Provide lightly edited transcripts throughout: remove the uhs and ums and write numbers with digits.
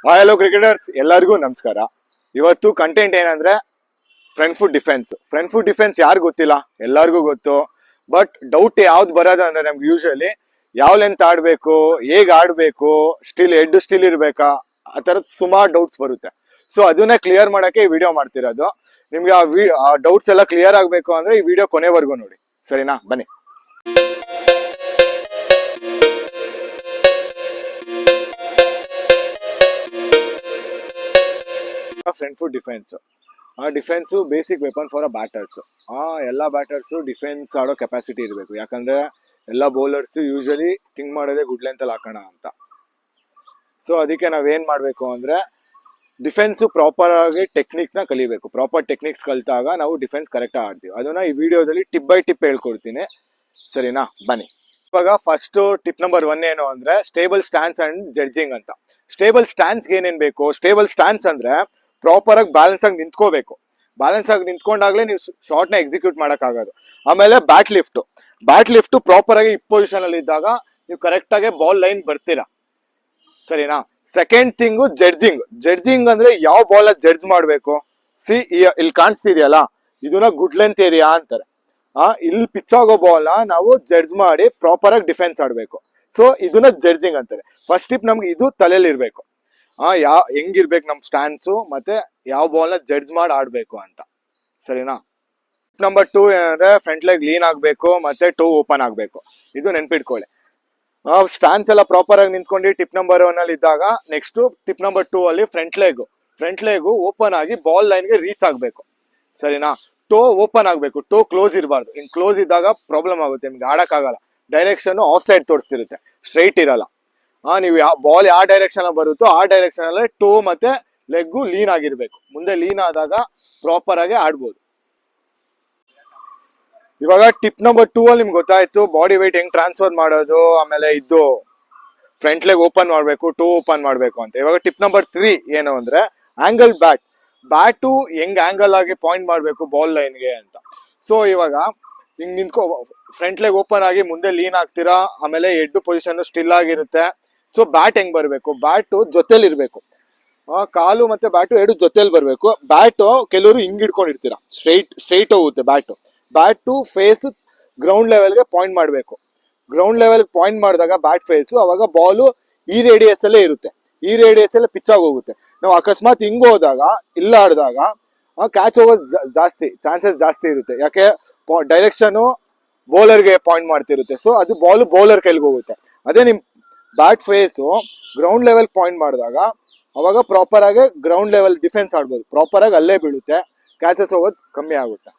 Hello cricketers, ಎಲ್ಲರಿಗೂ ನಮಸ್ಕಾರ. ಇವತ್ತು ಕಂಟೆಂಟ್ ಏನಂದ್ರೆ front foot defence. Front foot defence ಯಾರು ಗೊತ್ತಿಲ್ಲ, ಎಲ್ಲರಿಗೂ ಗೊತ್ತು. ಬಟ್ ಡೌಟ್ ಯಾವ್ದು ಬರೋದು ಅಂದ್ರೆ ನಮ್ಗೆ ಯೂಶಲಿ ಯಾವ ಲೆಂತ್ ಆಡ್ಬೇಕು, ಹೇಗ್ ಆಡ್ಬೇಕು, ಹೆಡ್ ಸ್ಟಿಲ್ ಇರ್ಬೇಕಾ, ಆ ತರದ್ ಸುಮಾರು ಡೌಟ್ಸ್ ಬರುತ್ತೆ. ಸೊ ಅದನ್ನ ಕ್ಲಿಯರ್ ಮಾಡಕ್ಕೆ ಈ ವಿಡಿಯೋ ಮಾಡ್ತಿರೋದು. ನಿಮ್ಗೆ ಆ ಡೌಟ್ಸ್ ಎಲ್ಲ ಕ್ಲಿಯರ್ ಆಗ್ಬೇಕು ಅಂದ್ರೆ ಈ ವಿಡಿಯೋ ಕೊನೆವರೆಗೂ ನೋಡಿ, ಸರಿನಾ? ಬನ್ನಿ. ಫ್ರಂಟ್ ಫುಟ್ ಡಿಫೆನ್ಸ್, ಆ defence basic weapon for a batters. ಎಲ್ಲ ಬ್ಯಾಟರ್ಸ್ ಡಿಫೆನ್ಸ್ ಆಡೋ ಕೆಪಾಸಿಟಿ ಇರಬೇಕು. ಯಾಕಂದ್ರೆ ಎಲ್ಲ ಬೌಲರ್ಸ್ ಯೂಶಲಿ ಥಿಂಕ್ ಮಾಡೋದೇ ಗುಡ್ ಲೆಂತ್ ಅಲ್ಲಿ ಹಾಕೋಣ ಅಂತ. ಸೊ ಅದಕ್ಕೆ ನಾವೇನ್ ಮಾಡ್ಬೇಕು ಅಂದ್ರೆ ಡಿಫೆನ್ಸ್ ಪ್ರಾಪರ್ ಆಗಿ ಟೆಕ್ನಿಕ್ ನ ಕಲಿಬೇಕು. ಪ್ರಾಪರ್ ಟೆಕ್ನಿಕ್ಸ್ ಕಲಿತಾಗ ನಾವು ಡಿಫೆನ್ಸ್ ಕರೆಕ್ಟ್ ಆಗಿ ಆಡ್ತೀವಿ. ಅದನ್ನ ಈ ವಿಡಿಯೋದಲ್ಲಿ ಟಿಪ್ ಬೈ ಟಿಪ್ ಹೇಳ್ಕೊಡ್ತೀನಿ, ಸರಿನಾ? ಬನ್ನಿ. ಇವಾಗ ಫಸ್ಟ್ ಟಿಪ್ ನಂಬರ್ 1 ಏನು ಅಂದ್ರೆ ಸ್ಟೇಬಲ್ ಸ್ಟ್ಯಾನ್ಸ್ ಅಂಡ್ ಜಡ್ಜಿಂಗ್ ಅಂತ. ಸ್ಟೇಬಲ್ ಸ್ಟ್ಯಾನ್ಸ್ ಏನೇನ್ ಬೇಕು? ಸ್ಟೇಬಲ್ ಸ್ಟ್ಯಾನ್ಸ್ ಅಂದ್ರೆ ಪ್ರಾಪರ್ ಆಗಿ ಬ್ಯಾಲೆನ್ಸ್ ಆಗಿ ನಿಂತ್ಕೋಬೇಕು. ಬ್ಯಾಲೆನ್ಸ್ ಆಗಿ ನಿಂತ್ಕೊಂಡಾಗ್ಲೇ ನೀವು ಶಾರ್ಟ್ ನ ಎಕ್ಸಿಕ್ಯೂಟ್ ಮಾಡಕ್ ಆಗೋದು. ಆಮೇಲೆ ಬ್ಯಾಟ್ ಲಿಫ್ಟ್ ಪ್ರಾಪರ್ ಆಗಿ ಪೊಸಿಷನ್ ಅಲ್ಲಿ ಇದ್ದಾಗ ನೀವು ಕರೆಕ್ಟ್ ಆಗಿ ಬಾಲ್ ಲೈನ್ ಬರ್ತೀರಾ, ಸರಿನಾ? ಸೆಕೆಂಡ್ ಥಿಂಗು ಜಡ್ಜಿಂಗ್ ಅಂದ್ರೆ ಯಾವ ಬಾಲ್ ಜಡ್ಜ್ ಮಾಡ್ಬೇಕು. ಇಲ್ಲಿ ಕಾಣಿಸ್ತಿದೆಯಲ್ಲ, ಇದನ್ನ ಗುಡ್ ಲೆಂತ್ ಏರಿಯಾ ಅಂತಾರೆ. ಇಲ್ಲಿ ಪಿಚ್ ಆಗೋ ಬಾಲ್ ನಾವು ಜಡ್ಜ್ ಮಾಡಿ ಪ್ರಾಪರ್ ಆಗಿ ಡಿಫೆನ್ಸ್ ಆಡ್ಬೇಕು. ಸೊ ಇದನ್ನ ಜಡ್ಜಿಂಗ್ ಅಂತಾರೆ. ಫಸ್ಟ್ ಟಿಪ್ ನಮ್ಗೆ ಇದು ತಲೆಯಲ್ಲಿ ಇರ್ಬೇಕು. ಹೆಂಗಿರ್ಬೇಕು ನಮ್ ಸ್ಟ್ಯಾನ್ಸು, ಮತ್ತೆ ಯಾವ ಬಾಲ್ ನ ಜಡ್ಜ್ ಮಾಡಿ ಆಡ್ಬೇಕು ಅಂತ, ಸರಿನಾ? ನಂಬರ್ 2 ಏನಂದ್ರೆ ಫ್ರಂಟ್ ಲೆಗ್ ಲೀನ್ ಆಗ್ಬೇಕು, ಮತ್ತೆ ಟೋ ಓಪನ್ ಆಗ್ಬೇಕು. ಇದು ನೆನ್ಪಿಟ್ಕೊಳ್ಳಿ. ಸ್ಟ್ಯಾನ್ಸ್ ಎಲ್ಲ ಪ್ರಾಪರ್ ಆಗಿ ನಿಂತ್ಕೊಂಡು ಟಿಪ್ ನಂಬರ್ 1 ಅಲ್ಲಿ ಇದ್ದಾಗ, ನೆಕ್ಸ್ಟ್ ಟಿಪ್ ನಂಬರ್ 2 ಅಲ್ಲಿ ಫ್ರಂಟ್ ಲೆಗ್ ಓಪನ್ ಆಗಿ ಬಾಲ್ ಲೈನ್ಗೆ ರೀಚ್ ಆಗ್ಬೇಕು, ಸರಿನಾ? ಟೋ ಓಪನ್ ಆಗ್ಬೇಕು, ಟೋ ಕ್ಲೋಸ್ ಇರಬಾರ್ದು. ಇನ್ ಕ್ಲೋಸ್ ಇದ್ದಾಗ ಪ್ರಾಬ್ಲಮ್ ಆಗುತ್ತೆ, ನಿಮ್ಗೆ ಆಡಕ್ ಆಗಲ್ಲ. ಡೈರೆಕ್ಷನ್ ಆಫ್ ಸೈಡ್ ತೋರಿಸ್ತಿರುತ್ತೆ, ಸ್ಟ್ರೈಟ್ ಇರಲ್ಲ. ನೀವು ಬಾಲ್ ಯಾವ ಡೈರೆಕ್ಷನ್ ಬರುತ್ತೋ ಆ ಡೈರೆಕ್ಷನ್ ಅಲ್ಲಿ ಟೋ ಮತ್ತೆ ಲೆಗ್ಗು ಲೀನ್ ಆಗಿರ್ಬೇಕು. ಮುಂದೆ ಲೀನ್ ಆದಾಗ ಪ್ರಾಪರ್ ಆಗಿ ಆಡ್ಬೋದು. ಇವಾಗ ಟಿಪ್ ನಂಬರ್ 2 ಅಲ್ಲಿ ನಿಮ್ಗೆ ಗೊತ್ತಾಯ್ತು ಬಾಡಿ weight ಹೆಂಗ್ ಟ್ರಾನ್ಸ್ಫರ್ ಮಾಡೋದು, ಆಮೇಲೆ ಇದು ಫ್ರಂಟ್ ಲೆಗ್ ಓಪನ್ ಮಾಡ್ಬೇಕು, ಟೋ ಓಪನ್ ಮಾಡ್ಬೇಕು ಅಂತ. ಇವಾಗ ಟಿಪ್ ನಂಬರ್ 3 ಏನು ಅಂದ್ರೆ ಆಂಗಲ್ ಬ್ಯಾಟು ಹೆಂಗ್ ಆಂಗಲ್ ಆಗಿ ಪಾಯಿಂಟ್ ಮಾಡ್ಬೇಕು ಬಾಲ್ ಲೈನ್ಗೆ ಅಂತ. ಸೊ ಇವಾಗ ಹಿಂಗ್ ನಿಂತ್ಕೋ, ಫ್ರಂಟ್ ಲೆಗ್ ಓಪನ್ ಆಗಿ ಮುಂದೆ ಲೀನ್ ಆಗ್ತೀರಾ, ಆಮೇಲೆ ಹೆಡ್ ಪೊಸಿಷನ್ ಸ್ಟಿಲ್ ಆಗಿರುತ್ತೆ. ಸೊ ಬ್ಯಾಟ್ ಹೆಂಗ್ ಬರ್ಬೇಕು? ಬ್ಯಾಟು ಜೊತೆಲಿ ಇರ್ಬೇಕು. ಕಾಲು ಮತ್ತೆ ಬ್ಯಾಟು ಎರಡು ಜೊತೆಲಿ ಬರ್ಬೇಕು. ಬ್ಯಾಟು ಕೆಲವರು ಹಿಂಗ್ ಹಿಡ್ಕೊಂಡಿರ್ತೀರಾ, ಸ್ಟ್ರೈಟ್ ಹೋಗುತ್ತೆ ಬ್ಯಾಟು ಫೇಸ್ ಗ್ರೌಂಡ್ ಲೆವೆಲ್ಗೆ ಪಾಯಿಂಟ್ ಮಾಡಬೇಕು. ಗ್ರೌಂಡ್ ಲೆವೆಲ್ ಪಾಯಿಂಟ್ ಮಾಡಿದಾಗ ಬ್ಯಾಟ್ ಫೇಸ್, ಅವಾಗ ಬಾಲು ಈ ರೇಡಿಯಸ್ ಅಲ್ಲೇ ಇರುತ್ತೆ, ಈ ರೇಡಿಯಸ್ ಅಲ್ಲೇ ಪಿಚ್ ಆಗಿ ಹೋಗುತ್ತೆ. ನಾವು ಅಕಸ್ಮಾತ್ ಹಿಂಗ್ ಹೋದಾಗ, ಇಲ್ಲ ಆಡಿದಾಗ ಕ್ಯಾಚ್ ಹೋಗೋ ಚಾನ್ಸಸ್ ಜಾಸ್ತಿ ಇರುತ್ತೆ. ಯಾಕೆ? ಡೈರೆಕ್ಷನ್ ಬೌಲರ್ಗೆ ಪಾಯಿಂಟ್ ಮಾಡ್ತಿರುತ್ತೆ. ಸೊ ಅದು ಬಾಲ್ ಬೌಲರ್ ಕೈಲಿಗೆ ಹೋಗುತ್ತೆ. ಅದೇ ನಿಮ್ bat face ground level point ಮಾಡಿದಾಗ ಅವಾಗ ಪ್ರಾಪರ್ ಆಗಿ ಗ್ರೌಂಡ್ ಲೆವೆಲ್ ಡಿಫೆನ್ಸ್ ಆಡ್ಬೋದು. ಪ್ರಾಪರ್ ಆಗಿ ಅಲ್ಲೇ ಬೀಳುತ್ತೆ, ಕ್ಯಾಚಸ್ ಹೋಗೋದು ಕಮ್ಮಿ ಆಗುತ್ತೆ.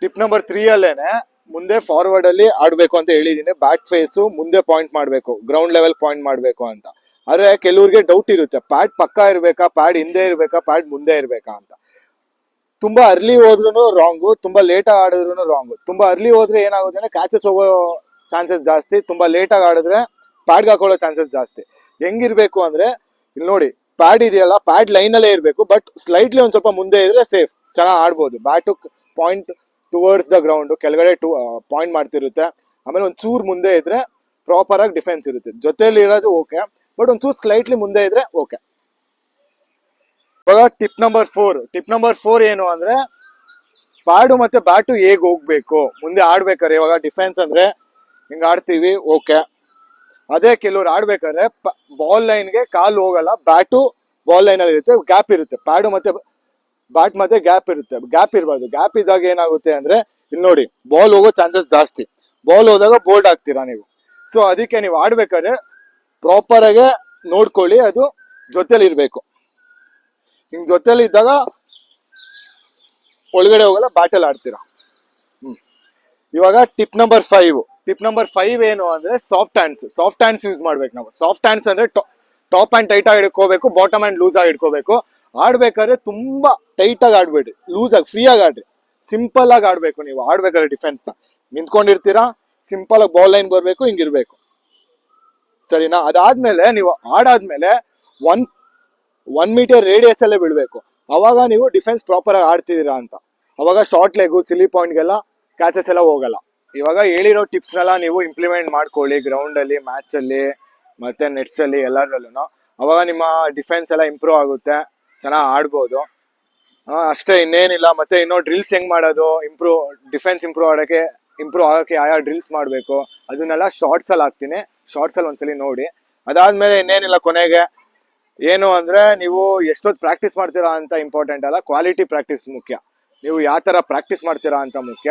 ಟಿಪ್ ನಂಬರ್ 3 ಅಲ್ಲೇನೆ ಮುಂದೆ ಫಾರ್ವರ್ಡ್ ಅಲ್ಲಿ ಆಡ್ಬೇಕು ಅಂತ ಹೇಳಿದೀನಿ. ಬ್ಯಾಟ್ ಫೇಸು ಮುಂದೆ ಪಾಯಿಂಟ್ ಮಾಡ್ಬೇಕು, ಗ್ರೌಂಡ್ ಲೆವೆಲ್ ಪಾಯಿಂಟ್ ಮಾಡ್ಬೇಕು ಅಂತ. ಆದ್ರೆ ಕೆಲವ್ರಿಗೆ ಡೌಟ್ ಇರುತ್ತೆ, ಪ್ಯಾಡ್ ಪಕ್ಕ ಇರ್ಬೇಕಾ, ಪ್ಯಾಡ್ ಹಿಂದೆ ಇರ್ಬೇಕಾ, ಪ್ಯಾಡ್ ಮುಂದೆ ಇರ್ಬೇಕಾ ಅಂತ. ತುಂಬಾ ಅರ್ಲಿ ಹೋದ್ರು ರಾಂಗು, ತುಂಬಾ ಲೇಟ್ ಆಗಿ ಆಡಿದ್ರು ರಾಂಗು. ತುಂಬಾ ಅರ್ಲಿ ಹೋದ್ರೆ ಏನಾಗುತ್ತೆ ಅಂದ್ರೆ ಕ್ಯಾಚಸ್ ಹೋಗೋ ಚಾನ್ಸಸ್ ಜಾಸ್ತಿ. ತುಂಬಾ ಲೇಟ್ ಆಗಿ ಆಡಿದ್ರೆ ಪ್ಯಾಡ್ಗೆ ಹಾಕೊಳ್ಳೋ ಚಾನ್ಸಸ್ ಜಾಸ್ತಿ. ಹೆಂಗಿರ್ಬೇಕು ಅಂದ್ರೆ ಇಲ್ಲಿ ನೋಡಿ, ಪ್ಯಾಡ್ ಇದೆಯಲ್ಲ, ಪ್ಯಾಡ್ ಲೈನ್ ಅಲ್ಲೇ ಇರ್ಬೇಕು, ಬಟ್ ಸ್ಲೈಟ್ಲಿ ಒಂದ್ ಸ್ವಲ್ಪ ಮುಂದೆ ಇದ್ರೆ ಸೇಫ್, ಚೆನ್ನಾಗಿ ಆಡ್ಬೋದು. Bat point towards the ground, ಕೆಳಗಡೆ ಪಾಯಿಂಟ್ ಮಾಡ್ತಿರುತ್ತೆ. ಆಮೇಲೆ ಒಂದ್ ಚೂರ್ ಮುಂದೆ ಇದ್ರೆ ಪ್ರಾಪರ್ ಆಗಿ ಡಿಫೆನ್ಸ್ ಇರುತ್ತೆ. ಜೊತೆಲಿ ಇರೋದು ಓಕೆ, ಬಟ್ ಒಂದ್ ಚೂರ್ ಸ್ಲೈಟ್ಲಿ ಮುಂದೆ ಇದ್ರೆ ಓಕೆ. ಇವಾಗ ಟಿಪ್ ನಂಬರ್ 4 ಏನು ಅಂದ್ರೆ ಪ್ಯಾಡು ಮತ್ತೆ ಬ್ಯಾಟು ಹೇಗ್ ಹೋಗ್ಬೇಕು ಮುಂದೆ ಆಡ್ಬೇಕಾರೆ. ಇವಾಗ ಡಿಫೆನ್ಸ್ ಅಂದ್ರೆ ಹಿಂಗ್ ಆಡ್ತೀವಿ, ಓಕೆ. ಅದೇ ಕೆಲವ್ರು ಆಡ್ಬೇಕಾದ್ರೆ ಬಾಲ್ ಲೈನ್ಗೆ ಕಾಲು ಹೋಗಲ್ಲ, ಬ್ಯಾಟು ಬಾಲ್ ಲೈನ್ ಅಲ್ಲಿ ಇರುತ್ತೆ, ಗ್ಯಾಪ್ ಇರುತ್ತೆ. ಪ್ಯಾಡು ಮತ್ತೆ ಬ್ಯಾಟ್ ಮತ್ತೆ ಗ್ಯಾಪ್ ಇರುತ್ತೆ, ಗ್ಯಾಪ್ ಇರಬಾರ್ದು. ಗ್ಯಾಪ್ ಇದ್ದಾಗ ಏನಾಗುತ್ತೆ ಅಂದ್ರೆ ಇಲ್ಲಿ ನೋಡಿ, ಬಾಲ್ ಹೋಗೋ ಚಾನ್ಸಸ್ ಜಾಸ್ತಿ. ಬಾಲ್ ಹೋದಾಗ ಬೋಲ್ಡ್ ಆಗ್ತೀರಾ ನೀವು. ಸೊ ಅದಕ್ಕೆ ನೀವು ಆಡ್ಬೇಕಾದ್ರೆ ಪ್ರಾಪರ್ ಆಗಿ ನೋಡ್ಕೊಳ್ಳಿ, ಅದು ಜೊತೆಲಿ ಇರ್ಬೇಕು. ಹಿಂಗ್ ಜೊತೆಲಿ ಇದ್ದಾಗ ಒಳಗಡೆ ಹೋಗಲ್ಲ, ಬ್ಯಾಟಲ್ ಆಡ್ತೀರಾ. ಇವಾಗ ಟಿಪ್ ನಂಬರ್ 5 ಏನು ಅಂದ್ರೆ ಸಾಫ್ಟ್ ಹ್ಯಾಂಡ್ಸ್ ಯೂಸ್ ಮಾಡ್ಬೇಕು ನಾವು. ಸಾಫ್ಟ್ ಹ್ಯಾಂಡ್ಸ್ ಅಂದ್ರೆ ಟಾಪ್ ಹ್ಯಾಂಡ್ ಟೈಟ್ ಆಗಿ ಹಿಡ್ಕೋಬೇಕು, ಬಾಟಮ್ ಹ್ಯಾಂಡ್ ಲೂಸ್ ಆಗಿ ಹಿಡ್ಕೋಬೇಕು. ಆಡ್ಬೇಕಾದ್ರೆ ತುಂಬಾ ಟೈಟ್ ಆಗಿ ಆಡ್ಬೇಡಿ, ಲೂಸ್ ಆಗಿ ಫ್ರೀ ಆಗಿ ಆಡ್ರಿ. ಸಿಂಪಲ್ ಆಗಿ ಆಡ್ಬೇಕು. ನೀವು ಆಡ್ಬೇಕಾದ್ರೆ ಡಿಫೆನ್ಸ್ ನ ನಿಂತ್ಕೊಂಡಿರ್ತೀರಾ, ಸಿಂಪಲ್ ಆಗಿ ಬಾಲ್ ಲೈನ್ ಬರ್ಬೇಕು, ಹಿಂಗಿರ್ಬೇಕು, ಸರಿನಾ? ಅದಾದ್ಮೇಲೆ ನೀವು ಆಡಾದ್ಮೇಲೆ 1 ಮೀಟರ್ ರೇಡಿಯಸ್ ಅಲ್ಲೇ ಬಿಡ್ಬೇಕು. ಅವಾಗ ನೀವು ಡಿಫೆನ್ಸ್ ಪ್ರಾಪರ್ ಆಗಿ ಆಡ್ತಿದ್ದೀರಾ ಅಂತ. ಅವಾಗ ಶಾರ್ಟ್ ಲೆಗು, ಸಿಲಿ ಪಾಯಿಂಟ್ಗೆಲ್ಲ ಕ್ಯಾಚಸ್ ಎಲ್ಲ ಹೋಗಲ್ಲ. ಇವಾಗ ಹೇಳಿರೋ ಟಿಪ್ಸ್ನೆಲ್ಲ ನೀವು ಇಂಪ್ಲಿಮೆಂಟ್ ಮಾಡ್ಕೊಳ್ಳಿ ಗ್ರೌಂಡ್ ಅಲ್ಲಿ, ಮ್ಯಾಚ್ ಅಲ್ಲಿ, ಮತ್ತೆ ನೆಟ್ಸ್ ಅಲ್ಲಿ, ಎಲ್ಲದ್ರಲ್ಲೂ. ಅವಾಗ ನಿಮ್ಮ ಡಿಫೆನ್ಸ್ ಎಲ್ಲ ಇಂಪ್ರೂವ್ ಆಗುತ್ತೆ, ಚೆನ್ನಾಗಿ ಆಡ್ಬೋದು. ಅಷ್ಟೇ, ಇನ್ನೇನಿಲ್ಲ. ಮತ್ತೆ ಇನ್ನೂ ಡ್ರಿಲ್ಸ್ ಹೆಂಗ್ ಮಾಡೋದು, ಡಿಫೆನ್ಸ್ ಇಂಪ್ರೂವ್ ಆಗಕ್ಕೆ ಯಾವ ಡ್ರಿಲ್ಸ್ ಮಾಡಬೇಕು ಅದನ್ನೆಲ್ಲ ಶಾರ್ಟ್ಸ್ ಅಲ್ಲಿ ಹಾಕ್ತೀನಿ. ಶಾರ್ಟ್ಸ್ ಅಲ್ಲಿ ಒಂದ್ಸಲಿ ನೋಡಿ. ಅದಾದ್ಮೇಲೆ ಇನ್ನೇನಿಲ್ಲ, ಕೊನೆಗೆ ಏನು ಅಂದ್ರೆ, ನೀವು ಎಷ್ಟೊತ್ತು ಪ್ರಾಕ್ಟೀಸ್ ಮಾಡ್ತೀರಾ ಅಂತ ಇಂಪಾರ್ಟೆಂಟ್ ಅಲ್ಲ, ಕ್ವಾಲಿಟಿ ಪ್ರಾಕ್ಟೀಸ್ ಮುಖ್ಯ. ನೀವು ಯಾವ ತರ ಪ್ರಾಕ್ಟೀಸ್ ಮಾಡ್ತೀರಾ ಅಂತ ಮುಖ್ಯ.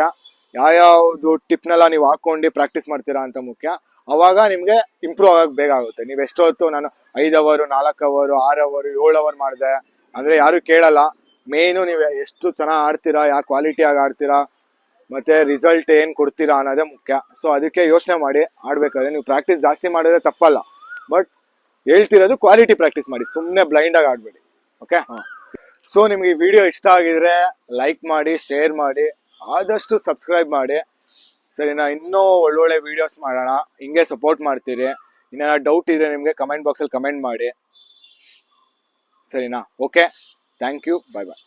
ಯಾವ್ಯಾವ್ದು ಟಿಪ್ನೆಲ್ಲ ನೀವು ಹಾಕೊಂಡು ಪ್ರಾಕ್ಟೀಸ್ ಮಾಡ್ತೀರಾ ಅಂತ ಮುಖ್ಯ. ಅವಾಗ ನಿಮ್ಗೆ ಇಂಪ್ರೂವ್ ಆಗಕ್ ಬೇಗ ಆಗುತ್ತೆ. ನೀವು ಎಷ್ಟೊತ್ತು ನಾನು 5 ಅವರ್ 4 ಅವರ್ 6 ಅವರ್ 7 ಅವರ್ ಮಾಡಿದೆ ಅಂದ್ರೆ ಯಾರು ಕೇಳಲ್ಲ. ಮೇಯ್ನು ನೀವು ಎಷ್ಟು ಚೆನ್ನಾಗಿ ಆಡ್ತೀರಾ, ಯಾವ ಕ್ವಾಲಿಟಿಯಾಗಿ ಆಡ್ತೀರಾ, ಮತ್ತೆ ರಿಸಲ್ಟ್ ಏನ್ ಕೊಡ್ತೀರಾ ಅನ್ನೋದೇ ಮುಖ್ಯ. ಸೊ ಅದಕ್ಕೆ ಯೋಚನೆ ಮಾಡಿ ಆಡ್ಬೇಕಾದ್ರೆ. ನೀವು ಪ್ರಾಕ್ಟೀಸ್ ಜಾಸ್ತಿ ಮಾಡಿದ್ರೆ ತಪ್ಪಲ್ಲ, ಬಟ್ ಹೇಳ್ತಿರೋದು ಕ್ವಾಲಿಟಿ ಪ್ರಾಕ್ಟೀಸ್ ಮಾಡಿ, ಸುಮ್ಮನೆ ಬ್ಲೈಂಡ್ ಆಗಿ ಆಡ್ಬೇಡಿ. ಓಕೆ. ಸೊ ನಿಮ್ಗೆ ಈ ವಿಡಿಯೋ ಇಷ್ಟ ಆಗಿದ್ರೆ ಲೈಕ್ ಮಾಡಿ, ಶೇರ್ ಮಾಡಿ, ಆದಷ್ಟು ಸಬ್ಸ್ಕ್ರೈಬ್ ಮಾಡಿ. ಸರಿನಾ? ಇನ್ನೂ ಒಳ್ಳೊಳ್ಳೆ ವಿಡಿಯೋಸ್ ಮಾಡೋಣ, ಹಿಂಗೆ ಸಪೋರ್ಟ್ ಮಾಡ್ತೀರಿ. ಇನ್ನೇನ ಡೌಟ್ ಇದ್ರೆ ನಿಮ್ಗೆ ಕಮೆಂಟ್ ಬಾಕ್ಸಲ್ಲಿ ಕಮೆಂಟ್ ಮಾಡಿ. ಸರಿನಾ? Okay, thank you, bye bye.